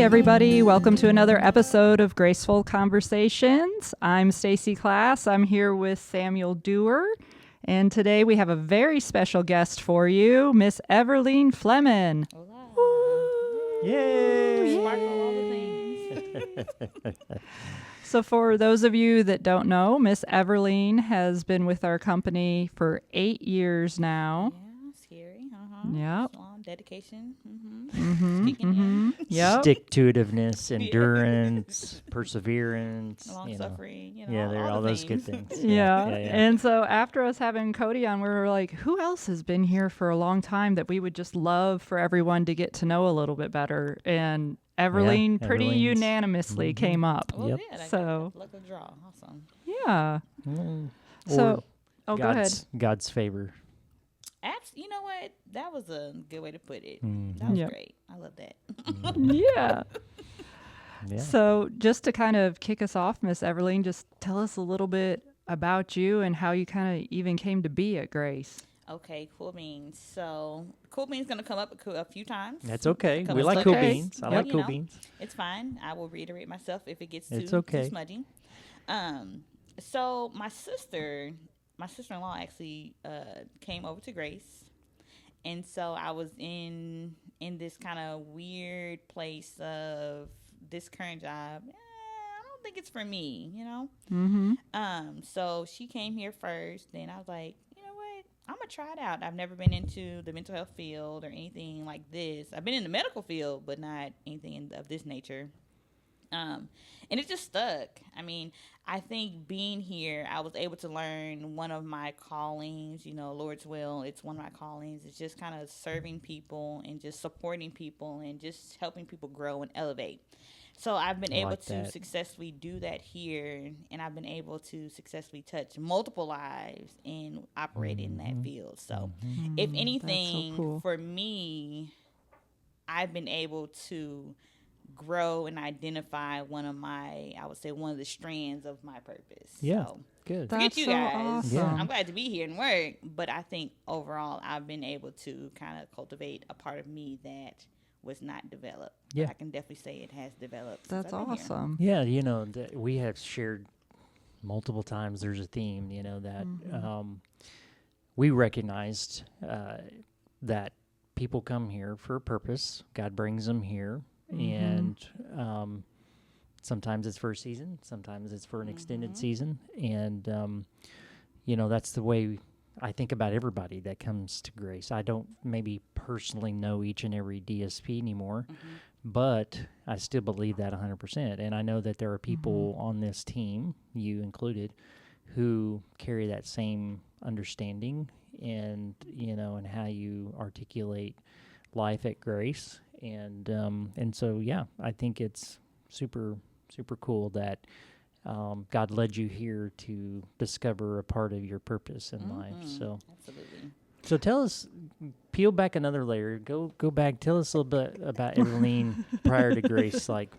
everybody. Welcome to another episode of Graceful Conversations. I'm Staci Class. I'm here with Samuel Dewar. And today we have a very special guest for you, Miss Everlene Fleming. Hola. Woo! Yay! Sparkle all the things. So for those of you that don't know, Miss Everlene has been with our company for 8 years now. Yeah, scary. Yep. Long dedication. Yep. Stick-to-itiveness, endurance, perseverance. Long suffering. Yeah, there are all the those good things. things. Yeah. And so after us having Cody on, we were like, who else has been here for a long time that we would just love for everyone to get to know a little bit better? And Everlene pretty Everlene's- unanimously came up. Well, Yep. yeah, So- luck of the draw. Awesome. Yeah. Mm. So, Or go ahead. God's favor. You know what? That was a good way to put it. Mhm. That was Yep. great. I love that. Yeah. Yeah. So just to kind of kick us off, Miss Everlene, just tell us a little bit about you and how you kind of even came to be at Grace. Okay, cool beans. So, cool beans going to come up a few times. That's okay. Come We on, like it's cool okay. beans. I Yep. like You cool know. beans. It's fine. I will reiterate myself if it gets It's too okay. smudgy. So my sister-in-law actually came over to Grace, and so I was in this kind of weird place of this current job. I don't think it's for me, you know. Mm-hmm. So she came here first, then I was like, you know what? I'm gonna try it out. I've never been into the mental health field or anything like this. I've been in the medical field, but not anything of this nature. And it just stuck. I mean, I think being here, I was able to learn one of my callings, Lord's will. It's one of my callings. It's just kind of serving people and just supporting people and just helping people grow and elevate. So I've been able like to that. successfully do that here, and I've been able to successfully touch multiple lives and operate in that field. So if anything, cool. for me, I've been able to grow and identify one of the strands of my purpose. Yeah. So, Good. That's forget you so guys. awesome. Yeah. I'm glad to be here and work, but I think overall I've been able to kind of cultivate a part of me that was not developed. Yeah. But I can definitely say it has developed. since That's I've been here. awesome. Yeah, that we have shared multiple times. There's a theme, that we recognized that people come here for a purpose. God brings them here, and sometimes it's for a season, sometimes it's for an extended season, and that's the way I think about everybody that comes to Grace. I don't maybe personally know each and every DSP anymore, but I still believe that 100%. And I know that there are people on this team, you included, who carry that same understanding and, and how you articulate life at Grace. And so, yeah, I think it's super, super cool that God led you here to discover a part of your purpose in life. So, Absolutely. so tell us, peel back another layer. Go back. Tell us a little bit about Everlene prior to Grace. Like,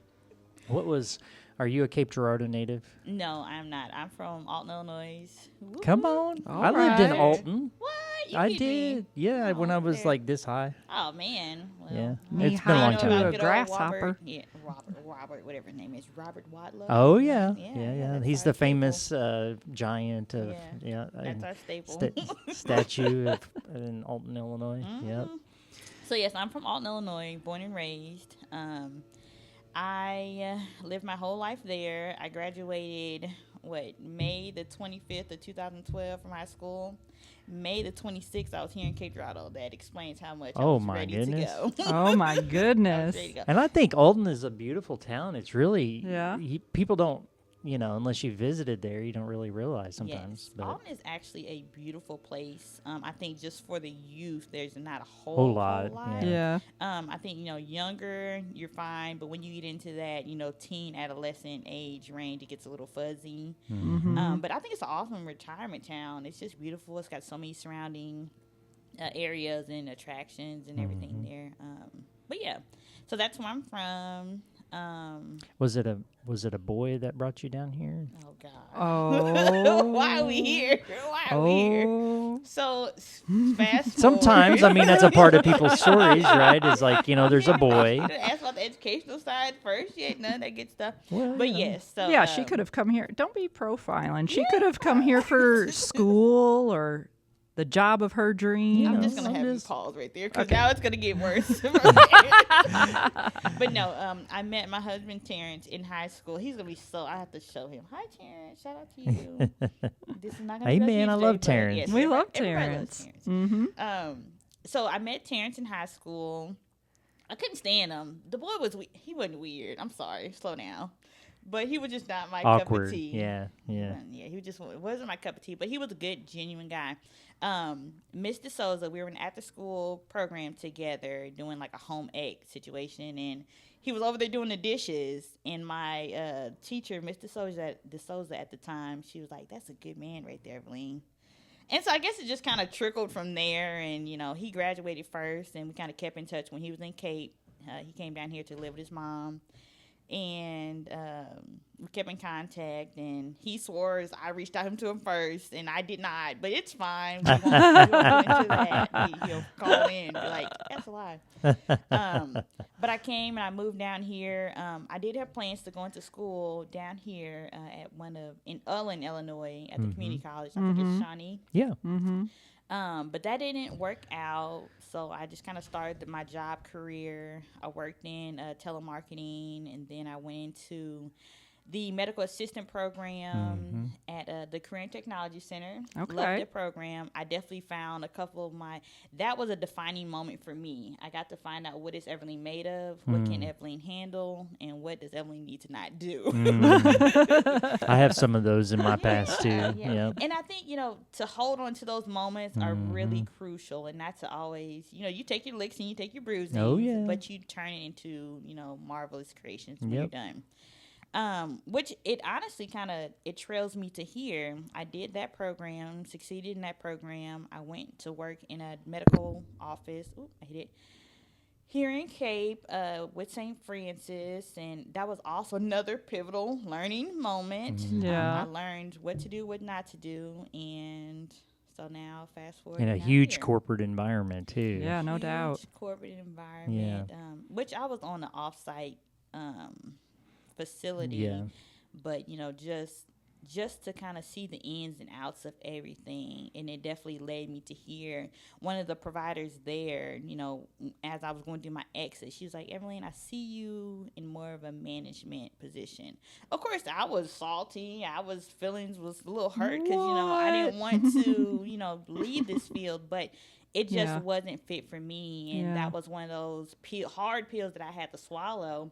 are you a Cape Girardeau native? No, I'm not. I'm from Alton, Illinois. Woo. Come on. All I lived in right. Alton. What? You I kidding me? did. Yeah, when Oh, I was there. like this high. Oh man. Well, Yeah. Knee It's been a high long to time. a Good old grasshopper. Robert, yeah, Robert, whatever his name is, Robert Wadlow. Oh, yeah. Yeah, Yeah. that's He's our the staple. famous Yeah, giant of, That's and our staple. statue in Alton, Illinois. Yep. So yes, I'm from Alton, Illinois, born and raised. I lived my whole life there. I graduated May the 25th of 2012 from high school. May the 26th, I was here in Cape Girardeau. That explains how much I Oh, was my ready goodness. to go. Oh my I was goodness. ready to go. And I think Alton is a beautiful town. It's really, Yeah. People don't, unless you visited there, you don't really realize sometimes. Yes, But Alton is actually a beautiful place. I think just for the youth, there's not a Whole lot, Yeah. I think younger, you're fine, but when you get into that, teen, adolescent age range, it gets a little fuzzy. But I think it's an awesome retirement town. It's just beautiful. It's got so many surrounding areas and attractions and everything there. But yeah, so that's where I'm from. Was it a boy that brought you down here? Oh God. Oh. Why are we here? Why are we here? So fast forward. Sometimes, I mean, that's a part of people's stories, right? It's like, there's a boy. You asked about the educational side first. You ain't none of that good stuff. Well, But yeah. yes, so Yeah, she could have come here. Don't be profiling. She could have come here for school or the job of her dreams. I'm know, just gonna I'm have you just- pause right there because now it's gonna get worse. But no, I met my husband Terrence in high school. He's gonna be so. I have to show him. Hi, Terrence. Shout out to you. This is not gonna Hey, be man, I huge love day, but Terrence. yes, We love everybody loves Terrence. Terrence. Mm-hmm. So I met Terrence in high school. I couldn't stand him. The boy he wasn't weird. I'm sorry. Slow down. But he was just not my cup Awkward. of tea. Yeah. Yeah, he just wasn't my cup of tea, but he was a good, genuine guy. Mr. Souza, we were in an after-school program together doing like a home ec situation, and he was over there doing the dishes, and my teacher, Mr. Souza at the time, she was like, that's a good man right there, Everlene. And so I guess it just kind of trickled from there, and, he graduated first, and we kind of kept in touch when he was in Cape. He came down here to live with his mom. And we kept in contact, and he swore I reached out to him first, and I did not, but it's fine. We won't go into that. He'll call in and be like, that's a lie. But I came and I moved down here. I did have plans to go into school down here at in Ullin, Illinois, at the community college. I think it's Shawnee. Yeah. Mm-hmm. But that didn't work out, so I just kind of started my job career. I worked in telemarketing, and then I went into the medical assistant program at the Career and Technology Center. Okay. Loved the program. I definitely found a couple of that was a defining moment for me. I got to find out what is Everlene made of, what can Everlene handle, and what does Everlene need to not do. I have some of those in my past too. Yeah. Yeah. And I think, to hold on to those moments are really crucial, and not to always, you take your licks and you take your bruises, Oh, yeah. but you turn it into, marvelous creations when you're done. Which it honestly it trails me to here. I did that program, succeeded in that program. I went to work in a medical office. Ooh, I hit it. Here in Cape with St. Francis, and that was also another pivotal learning moment. Yeah. I learned what to do, what not to do, and so now fast forward. In a now huge here. corporate environment too. Yeah, no Huge doubt. corporate environment, which I was on the off-site facility, but just to kind of see the ins and outs of everything, and it definitely led me to hear one of the providers there, as I was going through my exit, she was like, Everlene, I see you in more of a management position. Of course, I was salty. Feelings was a little hurt because, I didn't want to, leave this field, but it just wasn't fit for me, and that was one of those hard pills that I had to swallow.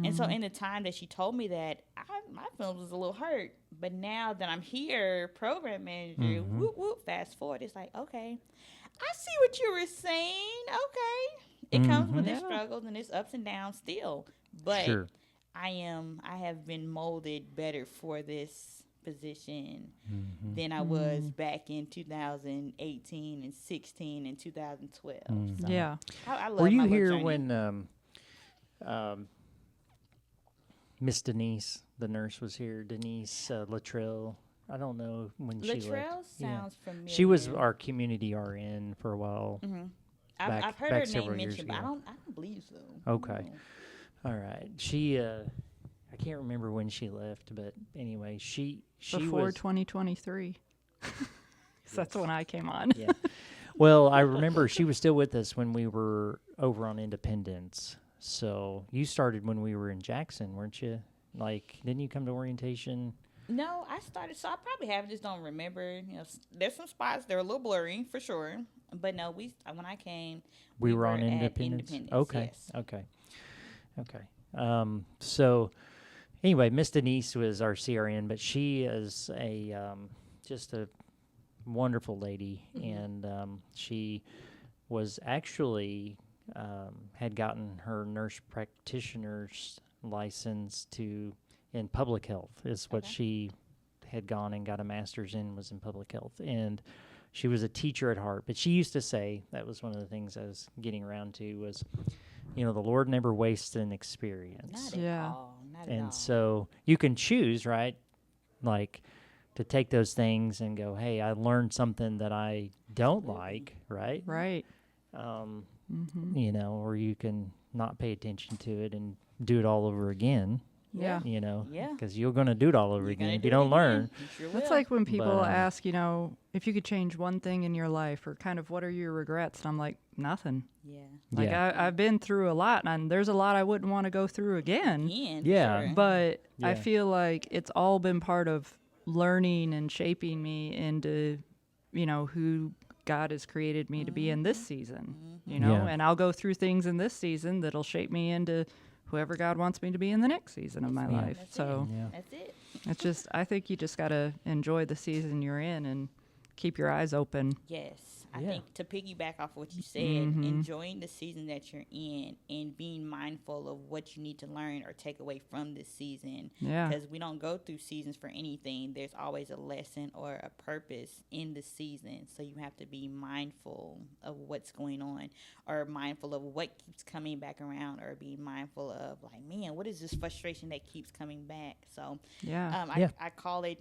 And so in the time that she told me that, my feelings was a little hurt. But now that I'm here, program manager, whoop, whoop, fast forward, it's like, okay, I see what you were saying. Okay. It comes with its struggles and its ups and downs still. But Sure. I have been molded better for this position than I was back in 2018 and 16 and 2012. So Yeah. I love Were you my little here journey. when Miss Denise, the nurse, was here? Denise Luttrell. I don't know when she left. Luttrell Yeah. sounds familiar. She was our community RN for a while. I've heard back her several name years mentioned, but I ago. don't believe so. Okay. All right. She I can't remember when she left, but anyway, she Before was 2023. 'Cause that's when I came on. yeah. Well, I remember she was still with us when we were over on Independence. So you started when we were in Jackson, weren't you? Like, didn't you come to orientation? No, I started, so I probably have, just don't remember. There's some spots that are a little blurry for sure, but no, when I came, We were on at Independence. Independence. Okay. Yes. Okay. So anyway, Miss Denise was our CRN, but she is just a wonderful lady, and she was actually had gotten her nurse practitioner's license in public health. Is what she had gone and got a master's in, was in public health, and she was a teacher at heart. But she used to say, that was one of the things I was getting around to, was the Lord never wastes an experience. Not at Yeah. all. Not at all. And so you can choose, right? Like to take those things and go, hey, I learned something that I don't like, right? Right. Or you can not pay attention to it and do it all over again, Yeah. Yeah. because you're going to do it all over You're again gonna if do you it don't again. learn. You sure That's will. like when people But, ask, if you could change one thing in your life or kind of what are your regrets? And I'm like, nothing. Yeah. Like Yeah. I've been through a lot, and there's a lot I wouldn't want to go through again. Again, Yeah. Sure. But I Yeah. feel like it's all been part of learning and shaping me into, who God has created me to be in this season, Yeah. and I'll go through things in this season that'll shape me into whoever God wants me to be in the next season of my Yeah. life. That's So Yeah. That's it. it's just, I think you just got to enjoy the season you're in and keep your eyes open. Yes. I Yeah. think to piggyback off what you said, enjoying the season that you're in and being mindful of what you need to learn or take away from this season. Yeah. Because we don't go through seasons for anything. There's always a lesson or a purpose in the season. So you have to be mindful of what's going on or mindful of what keeps coming back around or be mindful of like, man, what is this frustration that keeps coming back? So Yeah. Yeah. I call it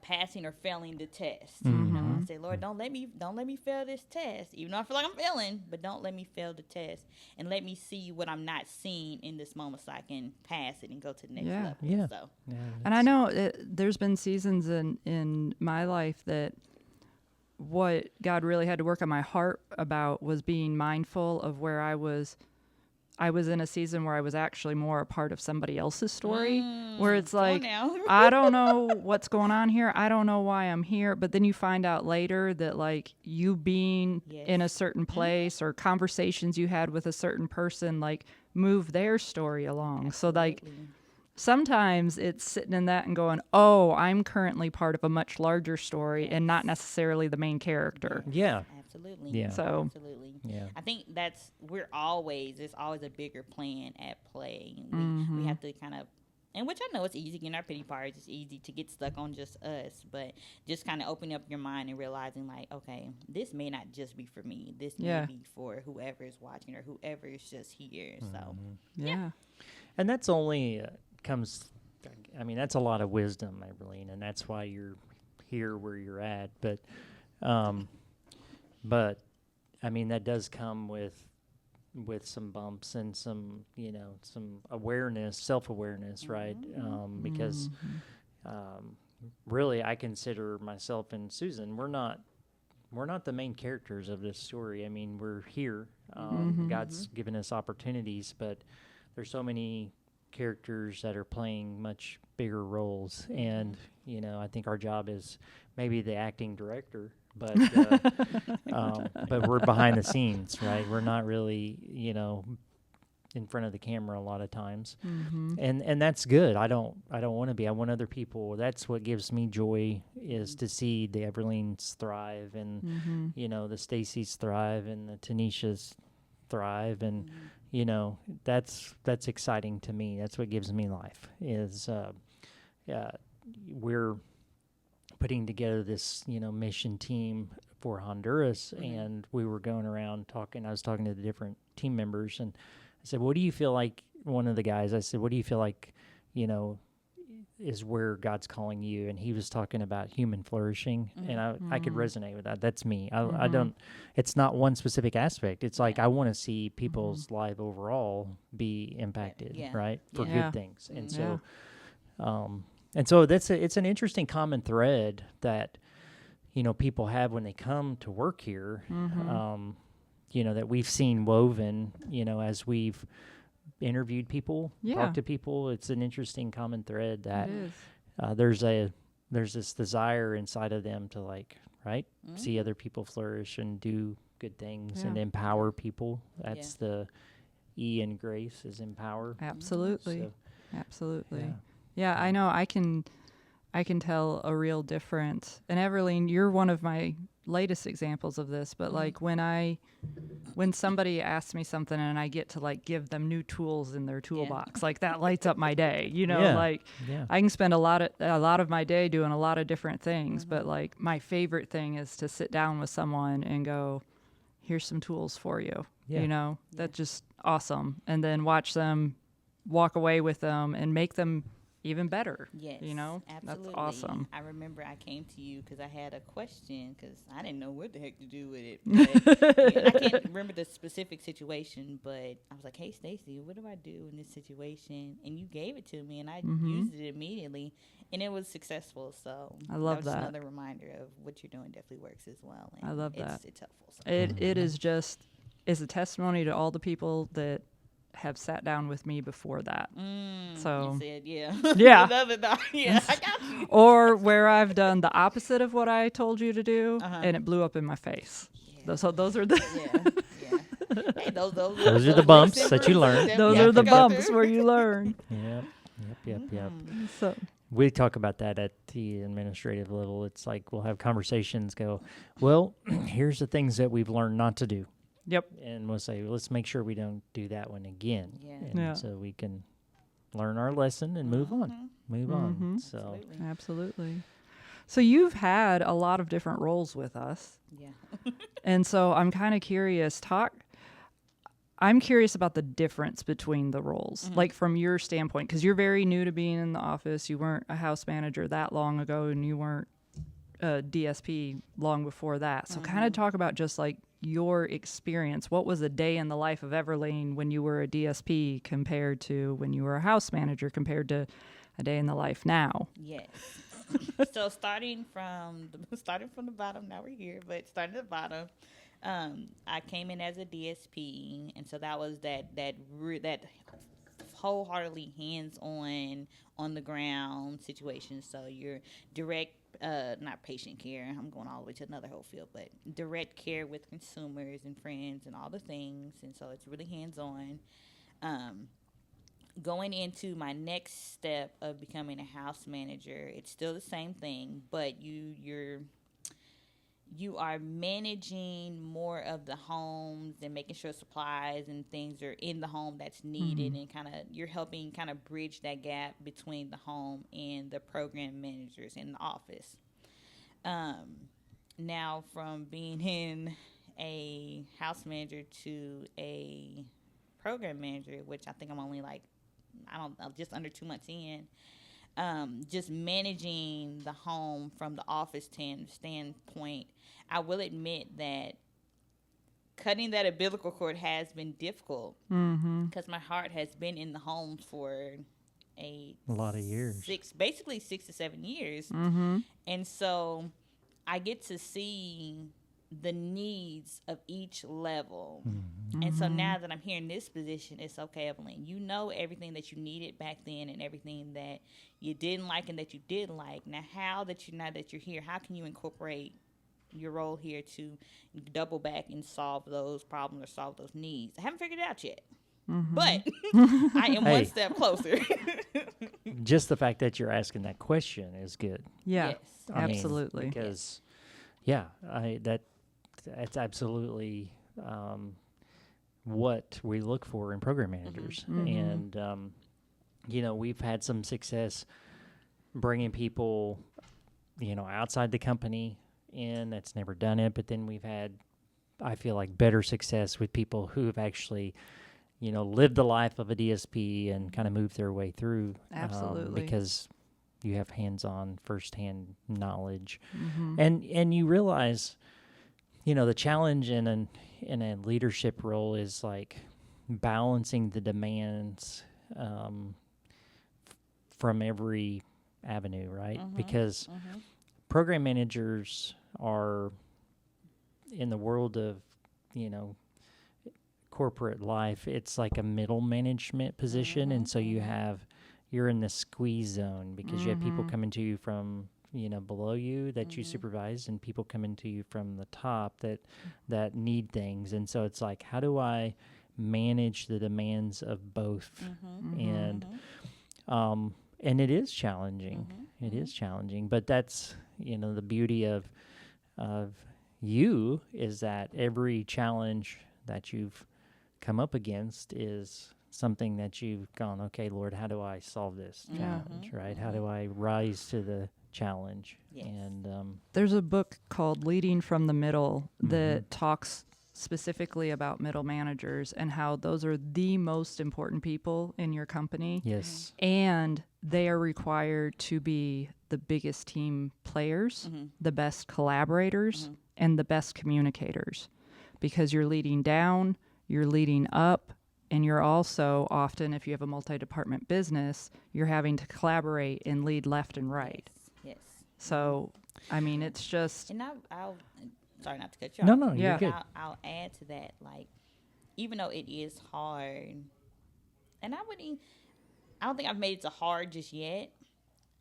passing or failing the test. Mm-hmm. I say, Lord, don't let me fail this test, even though I feel like I'm failing, but don't let me fail the test, and let me see what I'm not seeing in this moment, so I can pass it and go to the next Yeah. level. Yeah. So Yeah, And I know there's been seasons in my life that what God really had to work on my heart about was being mindful of where I was in a season where I was actually more a part of somebody else's story, where it's come on like, now. I don't know what's going on here. I don't know why I'm here. But then you find out later that like you being Yes. in a certain place or conversations you had with a certain person, like move their story along. So like Absolutely. sometimes it's sitting in that and going, oh, I'm currently part of a much larger story and not necessarily the main character. Yeah. Absolutely. Yeah. So Absolutely. Yeah. I think there's always a bigger plan at play. We have to kind of, and which I know it's easy in our pity parties, it's easy to get stuck on just us, but just kind of opening up your mind and realizing like, okay, this may not just be for me. This Yeah. may be for whoever is watching or whoever is just here. So yeah. And that's only that's a lot of wisdom, Everlene, and that's why you're here where you're at. But I mean, that does come with some bumps and some awareness, self-awareness, right? Because really, I consider myself and Susan, we're not the main characters of this story. I mean, we're here. God's given us opportunities, but there's so many characters that are playing much bigger roles, and I think our job is maybe the acting director, but we're behind the scenes, right? We're not really in front of the camera a lot of times, and that's good. I don't want to be. I want other people. That's what gives me joy, is to see the Everlenes thrive, and the Stacis thrive, and the Tanishas thrive, and that's exciting to me. That's what gives me life. Is we're putting together this mission team for Honduras, and we were going around talking. I was talking to the different team members, and I said, "What do you feel like?" One of the guys, I said, "What do you feel like? Is where God's calling you?" And he was talking about human flourishing, and I could resonate with that. That's me. I don't. It's not one specific aspect. It's like I want to see people's life overall be impacted, right, for good things. And so, it's an interesting common thread that people have when they come to work here. That we've seen woven. As we've interviewed people, talked to people. It's an interesting common thread that there's this desire inside of them to see other people flourish and do good things and empower people. That's the E in Grace, is empower. Absolutely. So, Absolutely. Yeah, I know I can tell a real difference. And Everlene, you're one of my latest examples of this, but like when somebody asks me something and I get to give them new tools in their toolbox, like that lights up my day, I can spend a lot of my day doing a lot of different things, but my favorite thing is to sit down with someone and go, here's some tools for you. Yeah. You know, that's just awesome. And then watch them walk away with them and make them even better. Yes, You know, absolutely. that's awesome. I remember I came to you because I had a question because I didn't know what the heck to do with it. But I can't remember the specific situation, but I was like, "Hey, Stacy, what do I do in this situation?" And you gave it to me, and I used it immediately, and it was successful. So I love that was that. another reminder of what you're doing definitely works as well. And I love that. It's helpful. So. It is just is a testimony to all the people that have sat down with me before that. So you said, yeah. Yeah. Yeah, I got you. or where I've done the opposite of what I told you to do, and it blew up in my face. Yeah. So those are the Hey, those are the bumps that you learn. those are the bumps where you learn. Yep. So We talk about that at the administrative level. It's like we'll have conversations go, well, here's the things that we've learned not to do. yep. And we'll say, let's make sure we don't do that one again. Yeah. And Yeah. so we can learn our lesson and move on. Move on. So Absolutely. So you've had a lot of different roles with us. Yeah. And so I'm kind of curious, I'm curious about the difference between the roles, like from your standpoint, because you're very new to being in the office. You weren't a house manager that long ago, and you weren't a DSP long before that. So kind of talk about just like your experience. What was a day in the life of Everlene when you were a DSP compared to when you were a house manager compared to a day in the life now? Yes. So starting from the bottom, now we're here, but starting at the bottom, I came in as a DSP, and so that was that wholeheartedly hands-on, on the ground situation. So your direct, not patient care, I'm going all the way to another whole field, but direct care with consumers and friends and all the things, and so it's really hands-on. Going into my next step of becoming a house manager, it's still the same thing, but you are managing more of the homes and making sure supplies and things are in the home that's needed, and kind of you're helping kind of bridge that gap between the home and the program managers in the office. Now, from being in a house manager to a program manager, which I think I'm only like, just under 2 months in, just managing the home from the office standpoint, I will admit that cutting that umbilical cord has been difficult because my heart has been in the home for a lot of years, basically 6 to 7 years, and so I get to see the needs of each level. And so now that I'm here in this position, it's okay, Everlene, you know everything that you needed back then and everything that you didn't like and that you did like. Now now that you're here, how can you incorporate your role here to double back and solve those problems or solve those needs? I haven't figured it out yet, but I am one step closer. just the fact that you're asking that question is good. Yeah, Yes. I mean, absolutely. because, that's absolutely what we look for in program managers. And, we've had some success bringing people, outside the company in that's never done it. But then we've had, I feel like, better success with people who have actually, lived the life of a DSP and kind of moved their way through. Absolutely. Because you have hands-on, firsthand knowledge, and you realize, the challenge in a leadership role is like balancing the demands from every avenue, right? Because program managers are in the world of, corporate life. It's like a middle management position, and so you're in the squeeze zone because you have people coming to you from below you that you supervise, and people coming to you from the top that need things. And so it's like, how do I manage the demands of both? And it is challenging. It is challenging, but that's the beauty of you is that every challenge that you've come up against is something that you've gone, okay, Lord, how do I solve this challenge, right? How do I rise to the challenge? Yes. And There's a book called Leading from the Middle that talks specifically about middle managers and how those are the most important people in your company. Yes. And they are required to be the biggest team players, the best collaborators, and the best communicators, because you're leading down, you're leading up, and you're also often, if you have a multi-department business, you're having to collaborate and lead left and right. Yes. So, I mean, it's just... And I'll sorry not to cut you off. No, Yeah. you're good. I'll add to that, like, even though it is hard, and I don't think I've made it to hard just yet,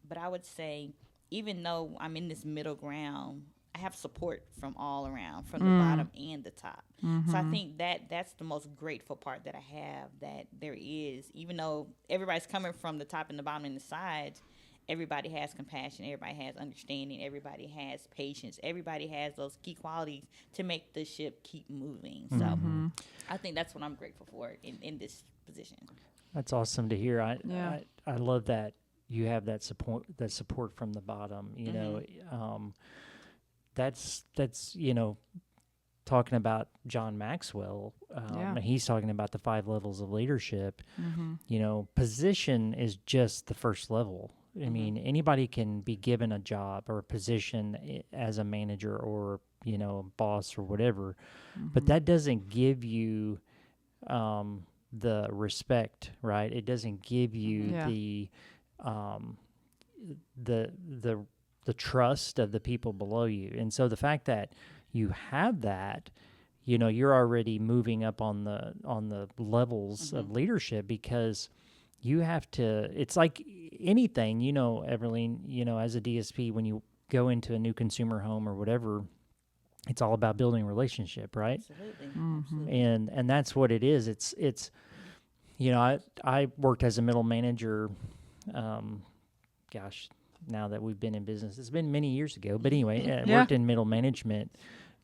but I would say, even though I'm in this middle ground, I have support from all around, from the bottom and the top. So I think that's the most grateful part that I have, that there is, even though everybody's coming from the top and the bottom and the sides, everybody has compassion, everybody has understanding, everybody has patience, everybody has those key qualities to make the ship keep moving. So I think that's what I'm grateful for in this position. That's awesome to hear. Yeah. I love that you have that support from the bottom. You know, that's talking about John Maxwell. He's talking about the 5 levels of leadership. You know, position is just the first level. I mean, anybody can be given a job or a position as a manager or, you know, a boss or whatever, but that doesn't give you the respect, right? It doesn't give you the trust of the people below you. And so the fact that you have that, you know, you're already moving up on the levels of leadership, because you have to, it's like anything, you know, Everlene, you know, as a DSP, when you go into a new consumer home or whatever, it's all about building a relationship, right? Absolutely. Absolutely. And that's what it is. It's you know, I worked as a middle manager, now that we've been in business, it's been many years ago, but anyway, I worked in middle management,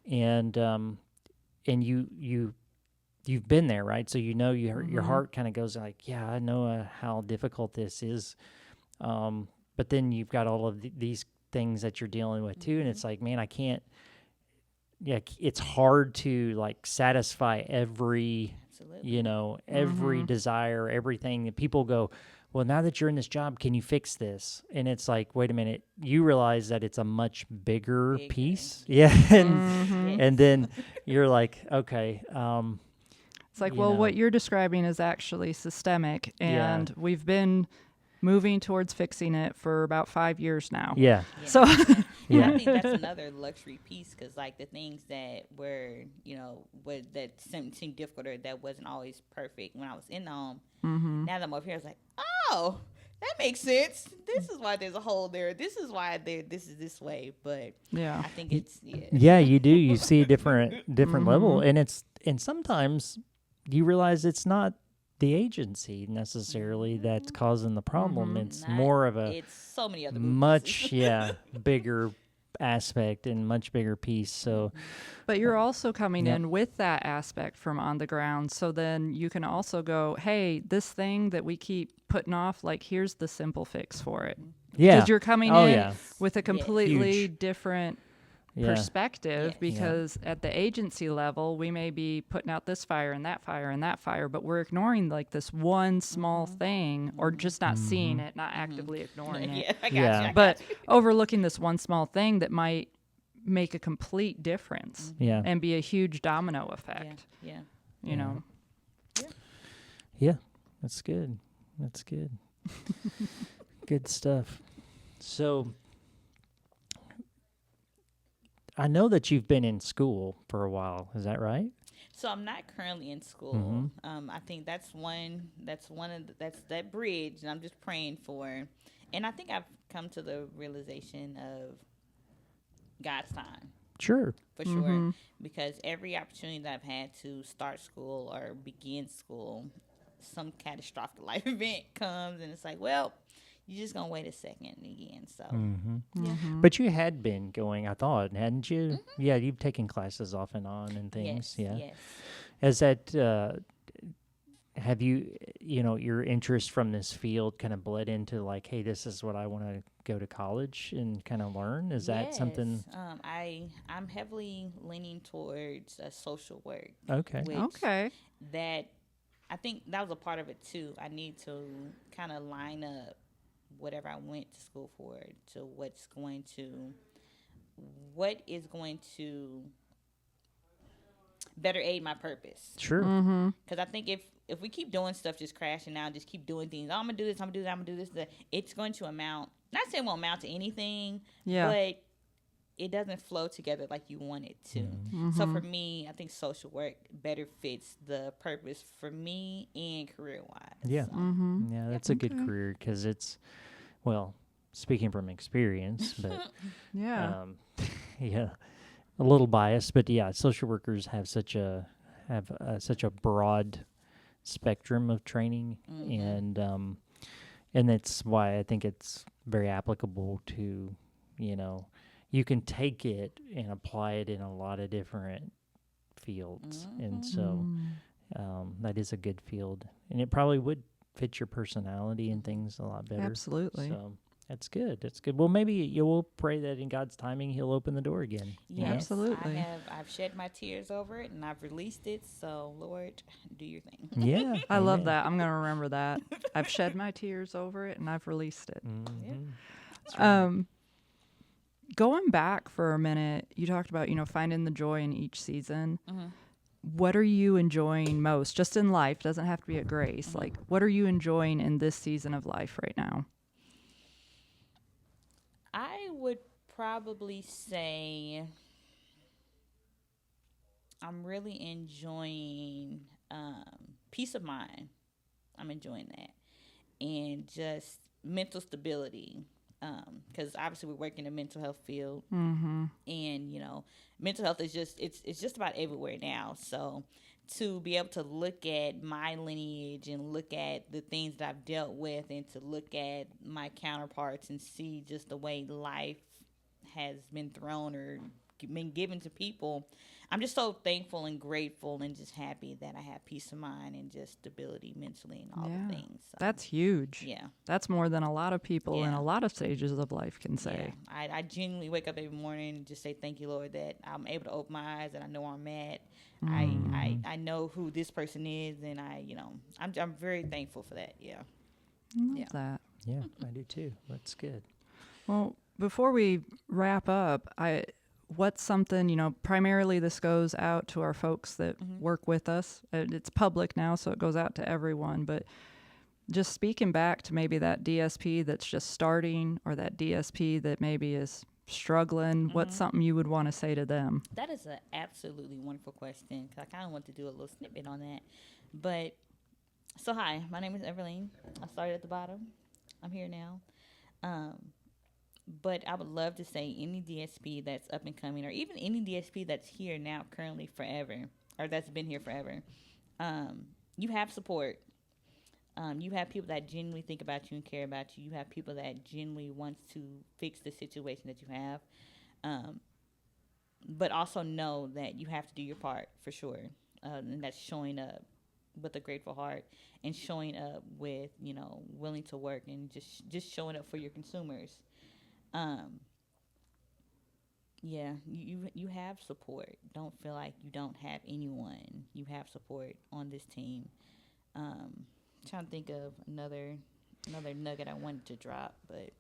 and you've been there, right? So you know your heart kind of goes like, yeah, I know how difficult this is, but then you've got all of these things that you're dealing with too, and it's like, man, I can't. Yeah, it's hard to like satisfy every, Absolutely. you know, every desire, everything that people go, well, now that you're in this job, can you fix this? And it's like, wait a minute, you realize that it's a much bigger piece. Yeah. And then you're like, okay. It's like, well, what you're describing is actually systemic, and we've been moving towards fixing it for about 5 years now. Yeah. So, I think that's another luxury piece, because like the things that were, you know, that seemed difficult or that wasn't always perfect when I was in the home. Now that I'm up here, it's like, oh, that makes sense. This is why there's a hole there. This is why this is this way. But yeah, I think it's yeah, you do. You see a different level, and sometimes you realize it's not the agency necessarily that's causing the problem. It's more of it's so many other much bigger aspect and much bigger piece. So, but you're also coming in with that aspect from on the ground, so then you can also go, hey, this thing that we keep putting off, like, here's the simple fix for it. Because you're coming in with a completely different perspective, because at the agency level, we may be putting out this fire and that fire and that fire, but we're ignoring like this one small thing, or just not seeing it, not actively ignoring it. I got you. But overlooking this one small thing that might make a complete difference and be a huge domino effect. You know. Yeah, that's good. That's good. Good stuff. So I know that you've been in school for a while. Is that right? So I'm not currently in school. I think that's that bridge, and I'm just praying for. And I think I've come to the realization of God's time. Sure. For sure. Because every opportunity that I've had to start school or begin school, some catastrophic life event comes, and it's like, well, you're just going to wait a second again. So, But you had been going, I thought, hadn't you? Yeah, you've taken classes off and on and things. Yes. Has that, have you, your interest from this field kind of bled into like, hey, this is what I want to go to college and kind of learn? Is that something? I'm heavily leaning towards social work. Okay. Okay. That I think that was a part of it too. I need to kind of line up whatever I went to school for to what is going to better aid my purpose. Sure. Because I think if we keep doing stuff just crashing out, just keep doing things, I'm gonna do this, I'm gonna do that, I'm gonna do this, that, it's going to amount. Not saying it won't amount to anything, but it doesn't flow together like you want it to. So for me, I think social work better fits the purpose for me and career wise. Yeah. So. Yeah, that's a good career because it's, well, speaking from experience, but Yeah. yeah, a little biased, but yeah, social workers have such a broad spectrum of training, and that's why I think it's very applicable to, you can take it and apply it in a lot of different fields, and so that is a good field, and it probably would fit your personality and things a lot better. Absolutely. So that's good. That's good. Well, maybe you will pray that in God's timing He'll open the door again. Yes, absolutely. I've shed my tears over it and I've released it. So Lord, do your thing. Yeah, I love that. I'm going to remember that. I've shed my tears over it and I've released it. That's right. Going back for a minute, you talked about, finding the joy in each season. What are you enjoying most, just in life? Doesn't have to be at Grace. Like, what are you enjoying in this season of life right now? I would probably say I'm really enjoying peace of mind. I'm enjoying that. And just mental stability. Because obviously we're working in the mental health field. And, mental health is it's just about everywhere now. So to be able to look at my lineage and look at the things that I've dealt with and to look at my counterparts and see just the way life has been thrown or been given to people, I'm just so thankful and grateful and just happy that I have peace of mind and just stability mentally and all the things. So, that's huge. Yeah. That's more than a lot of people in a lot of stages of life can say. Yeah. I genuinely wake up every morning and just say, thank you, Lord, that I'm able to open my eyes and I know where I'm at. I know who this person is, and I'm very thankful for that. Yeah. I love that. Yeah, I do too. That's good. Well, before we wrap up, what's something, primarily this goes out to our folks that work with us. It's public now, so it goes out to everyone. But just speaking back to maybe that DSP that's just starting or that DSP that maybe is struggling, what's something you would want to say to them? That is an absolutely wonderful question, because I kind of want to do a little snippet on that. But, so hi, my name is Everlene. I started at the bottom. I'm here now. But I would love to say any DSP that's up and coming, or even any DSP that's here now currently forever, or that's been here forever, you have support. You have people that genuinely think about you and care about you. You have people that genuinely want to fix the situation that you have. But also know that you have to do your part for sure. And that's showing up with a grateful heart and showing up with, willing to work and just showing up for your consumers. You have support. Don't feel like you don't have anyone. You have support on this team. Trying to think of another nugget I wanted to drop, but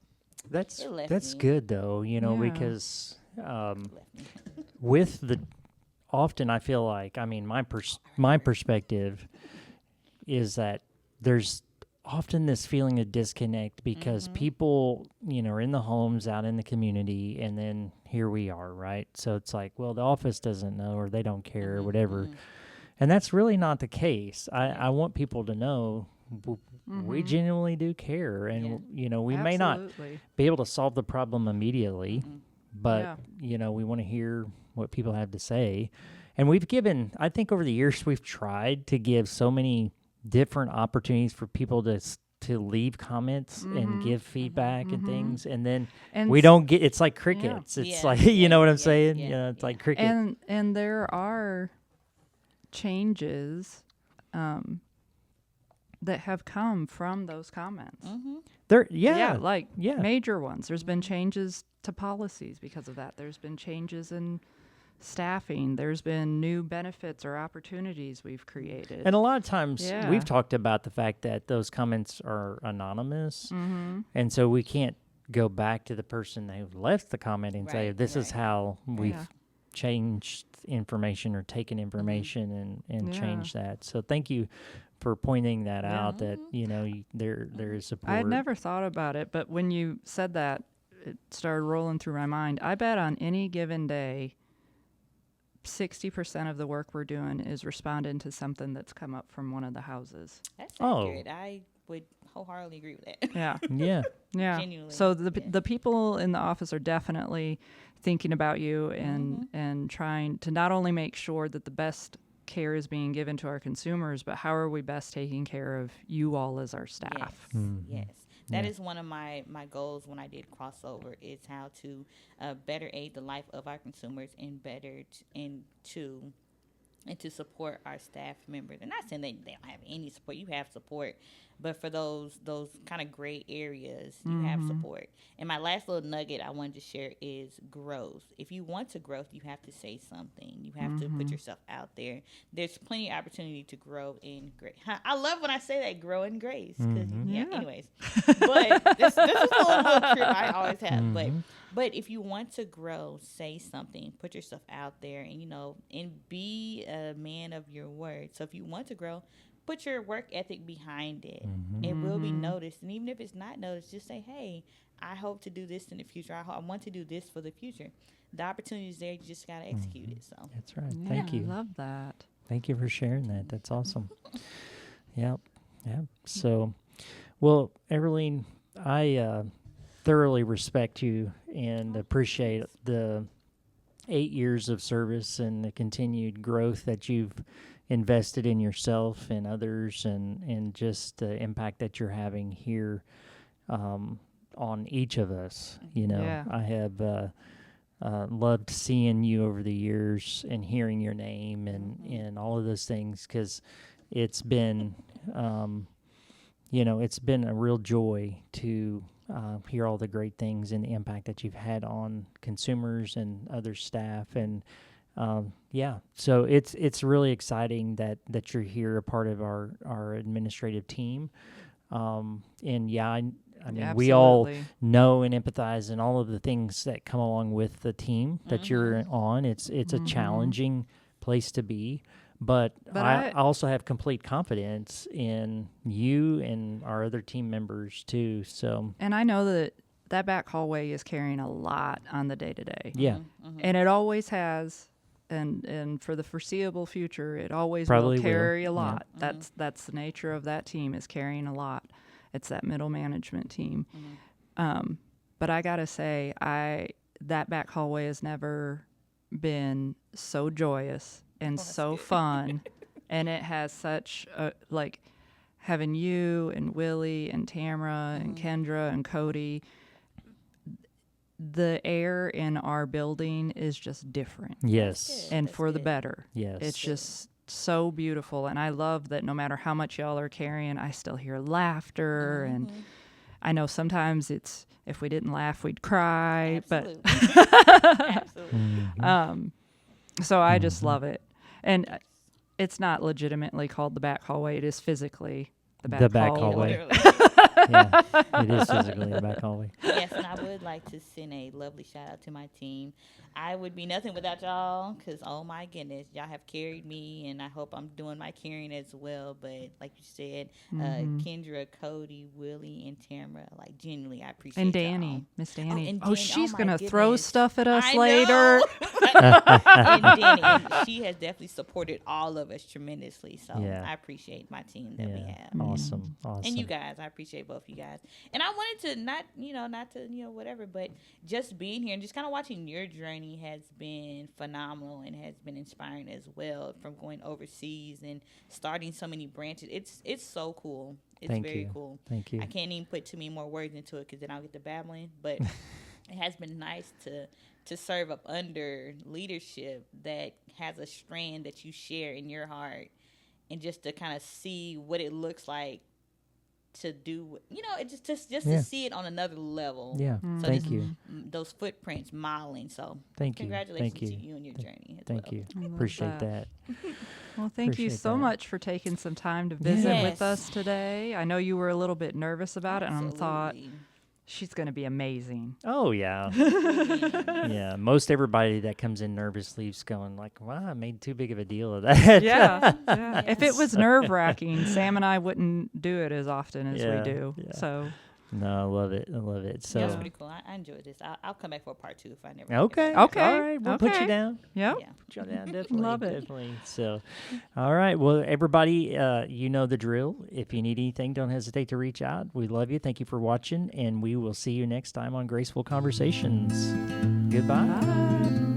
That's me. good though, because with the often I feel like, my perspective is that there's often this feeling of disconnect because people, are in the homes out in the community, and then here we are, right? So it's like, well, the office doesn't know, or they don't care, or whatever. And that's really not the case. I want people to know we genuinely do care, and we may not be able to solve the problem immediately, but we want to hear what people have to say. And we've given, I think over the years, we've tried to give so many different opportunities for people to leave comments and give feedback and things, and then we don't get. It's like crickets. It's like you know what I'm saying. It's like crickets. And there are changes that have come from those comments. There, Major ones. There's been changes to policies because of that. There's been changes in staffing. There's been new benefits or opportunities we've created. And a lot of times Yeah. we've talked about the fact that those comments are anonymous. And so we can't go back to the person who left the comment and say, this is how we've changed information or taken information and changed that. So thank you for pointing that out, that, there is support. I had never thought about it, but when you said that, it started rolling through my mind. I bet on any given day, 60% of the work we're doing is responding to something that's come up from one of the houses. That's accurate. I would wholeheartedly agree with that. Yeah. Yeah. Yeah. Genuinely. So the people in the office are definitely thinking about you and trying to not only make sure that the best care is being given to our consumers, but how are we best taking care of you all as our staff? Yes. That is one of my goals when I did crossover, is how to better aid the life of our consumers and to support our staff members. And not saying they don't have any support. You have support. But for those kind of gray areas, you have support. And my last little nugget I wanted to share is growth. If you want to grow, you have to say something. You have to put yourself out there. There's plenty of opportunity to grow in grace. I love when I say that, grow in grace. Anyways. But this is a little trip I always have. But if you want to grow, say something. Put yourself out there and be a man of your word. So if you want to grow, put your work ethic behind it. It will be noticed. And even if it's not noticed, just say, hey, I hope to do this in the future. I want to do this for the future. The opportunity is there. You just got to execute it. So That's right. Yeah, Thank you. I love that. Thank you for sharing that. That's awesome. Yep. So, well, Everlene, I thoroughly respect you and appreciate the 8 years of service and the continued growth that you've invested in yourself and others, and just the impact that you're having here on each of us. I have loved seeing you over the years and hearing your name and all of those things, because it's been it's been a real joy to hear all the great things and the impact that you've had on consumers and other staff. And so it's really exciting that you're here, a part of our administrative team. I mean, we all know and empathize and all of the things that come along with the team that you're on. It's a challenging place to be, but I also have complete confidence in you and our other team members too. So, and I know that back hallway is carrying a lot on the day-to-day. Yeah. And it always has. And for the foreseeable future, it always Probably will carry a will. lot. That's the nature of that team, is carrying a lot. It's that middle management team. But I gotta say, that back hallway has never been so joyous and so fun, and it has such having you and Willie and Tamara and Kendra and Cody. The air in our building is just different. Yes. And for the better. Yes. It's just so beautiful. And I love that no matter how much y'all are carrying, I still hear laughter. And I know sometimes if we didn't laugh, we'd cry. Absolutely. But so I just love it. And it's not legitimately called the back hallway. It is physically the back hallway. Yeah, it is physically the back hallway. Yes, and I would like to send a lovely shout out to my team. I would be nothing without y'all, because, oh my goodness, y'all have carried me, and I hope I'm doing my carrying as well. But like you said, Kendra, Cody, Willie, and Tamara, genuinely, I appreciate and y'all. Danny, Miss Danny. and Oh, Danny, she's my going to goodness. throw stuff at us I later. and Danny, and she has definitely supported all of us tremendously. So I appreciate my team that we have. Awesome. And you guys, I appreciate both you guys. And I wanted to not to whatever, but just being here and just kind of watching your journey has been phenomenal and has been inspiring as well, from going overseas and starting so many branches. It's so cool. It's very cool. Thank you. I can't even put too many more words into it, because then I'll get to babbling. But it has been nice to serve up under leadership that has a strand that you share in your heart, and just to kind of see what it looks like to do, it just Yeah. to see it on another level. Yeah. Mm. So Thank this- you. Those footprints modeling. So Thank you. congratulations Thank you. to you and your journey. As Thank well. you. I love Appreciate that. that. Well, thank you Appreciate so that. much for taking some time to visit with Yes. us today. I know you were a little bit nervous about it, and I thought Absolutely. she's going to be amazing. Oh yeah. Yeah. Most everybody that comes in nervous leaves going like, "Wow, I made too big of a deal of that." Yeah, yeah. If it was nerve wracking, Sam and I wouldn't do it as often as Yeah, we do. yeah. So No, I love it. I love it. So Yeah, that's pretty cool. I enjoyed this. I'll come back for a part 2 if I never. okay. Okay, All right. We'll put okay. you down. yeah. Yeah. Put you down. Definitely. Love it. Definitely. So, all right. Well, everybody, you know the drill. If you need anything, don't hesitate to reach out. We love you. Thank you for watching, and we will see you next time on Graceful Conversations. Goodbye. Bye.